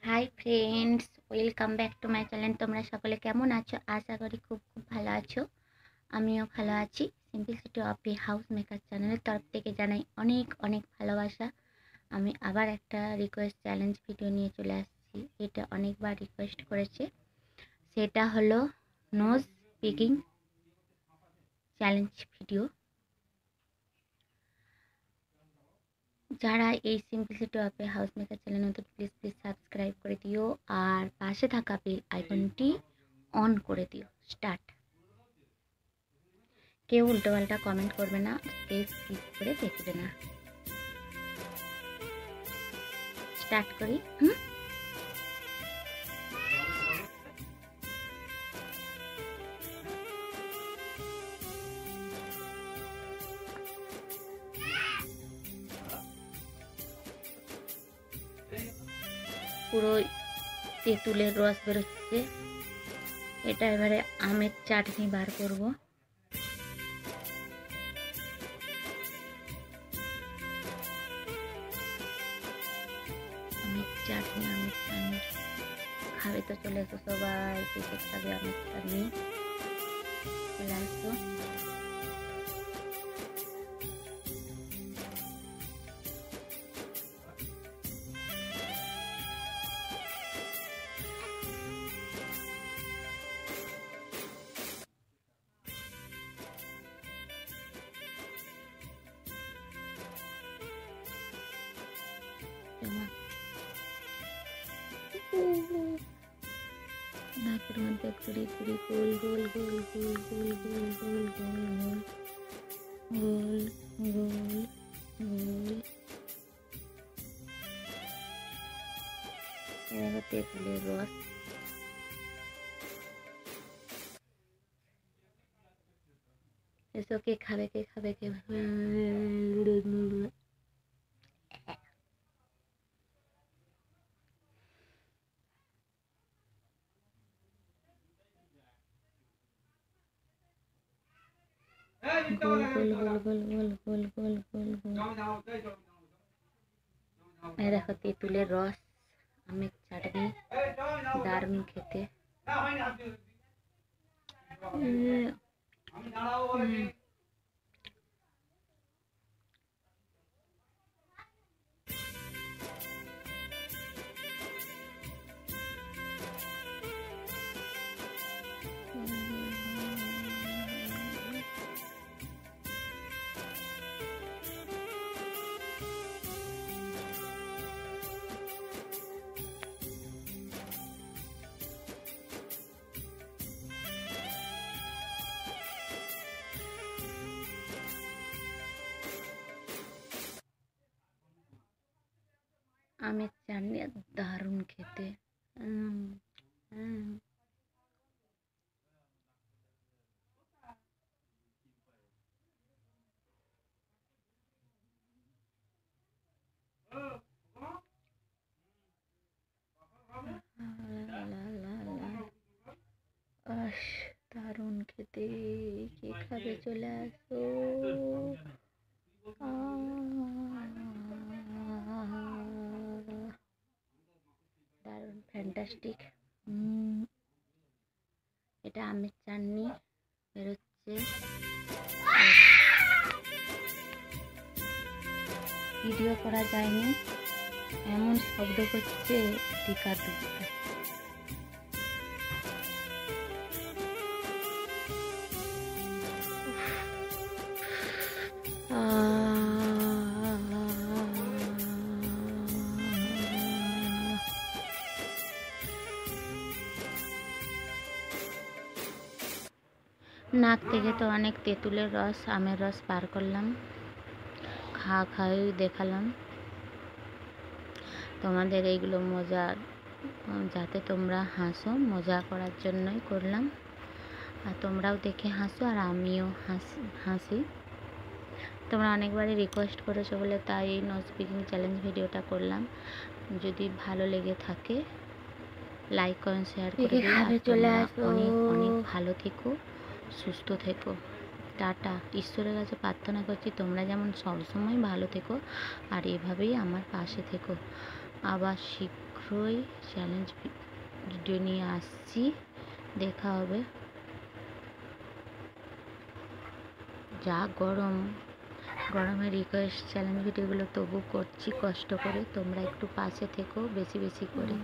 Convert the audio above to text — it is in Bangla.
Hi friends, welcome back to my channel. তোমরা সকলে কেমন আছো? আশা করি খুব খুব ভালো আছো। আমিও ভালো আছি। Simplicity of a house maker চ্যানেলের তরফ থেকে জানাই অনেক অনেক ভালোবাসা। আমি আবার একটা রিকোয়েস্ট চ্যালেঞ্জ ভিডিও নিয়ে চলে আসছি। এটা অনেকবার রিকোয়েস্ট করেছে, সেটা হলো নোজ পিকিং চ্যালেঞ্জ ভিডিও। যারা এই simplicity of a house maker channel নতুন, প্লিজ সাবস্ক্রাইব করে দিও আর পাশে থাকা বেল আইকনটি অন করে দিও। স্টার্ট। কেউ উল্টোপাল্টা কমেন্ট করবে না, কেউ স্কিপ করে দেখবে না। স্টার্ট করি। পুরো তেঁতুলের রস বেরোচ্ছে। এটা এবারে আমের চাটনি বার করব। আমের চাটনি খাবে তো চলে এসো সবাই, কে খাবে আমের চাটনি চলে আসো। নাকের মধ্যে ঘুরি ঘুরি গোল গোল গোল গোল গোল গোল গোল গোল গোল গোল গোল। এবার তেঁতুলের রস। এসো, কে খাবে কে খাবে কে খাবে? গোল গোল গোল গোল গোল গোল গোল গোল গোল। এই দেখো তেঁতুলের রস, আমের চাটনি, দারুণ খেতে। আমের চাটনি দারুণ খেতে। দারুণ খেতে, কে খাবে চলে আসো। দারুণ ফ্যান্টাস্টিক। এটা আমের চাটনি বেরোচ্ছে। ভিডিও করা যায়নি, এমন শব্দ করছে টিকা দুধটা। নাক থেকে তো অনেক তেঁতুলের রস, আমের রস বার করলাম, খাওয়াই দেখালাম তোমাদের। এইগুলো মজা, যাতে তোমরা হাসো, মজা করার জন্যই করলাম। আর তোমরাও দেখে হাসো আর আমিও হাসি। তোমরা অনেকবারই রিকোয়েস্ট করেছো বলে তাই নো স্পিকিং চ্যালেঞ্জ ভিডিওটা করলাম। যদি ভালো লেগে থাকে লাইক কমেন্ট শেয়ার করে দিও। চলে আসো। অনেক অনেক ভালো থেকো, সুস্থ থেকো। টাটা। ঈশ্বরের কাছে প্রার্থনা করছি তোমরা যেমন সবসময় ভালো থেকো আর এভাবেই আমার পাশে থেকো। আবার শীঘ্রই চ্যালেঞ্জ ভিডিও নিয়ে আসছি, দেখা হবে। যা গরমে রিকোয়েস্ট চ্যালেঞ্জ ভিডিওগুলো তবু করছি কষ্ট করে, তোমরা একটু পাশে থেকো বেশি বেশি করে।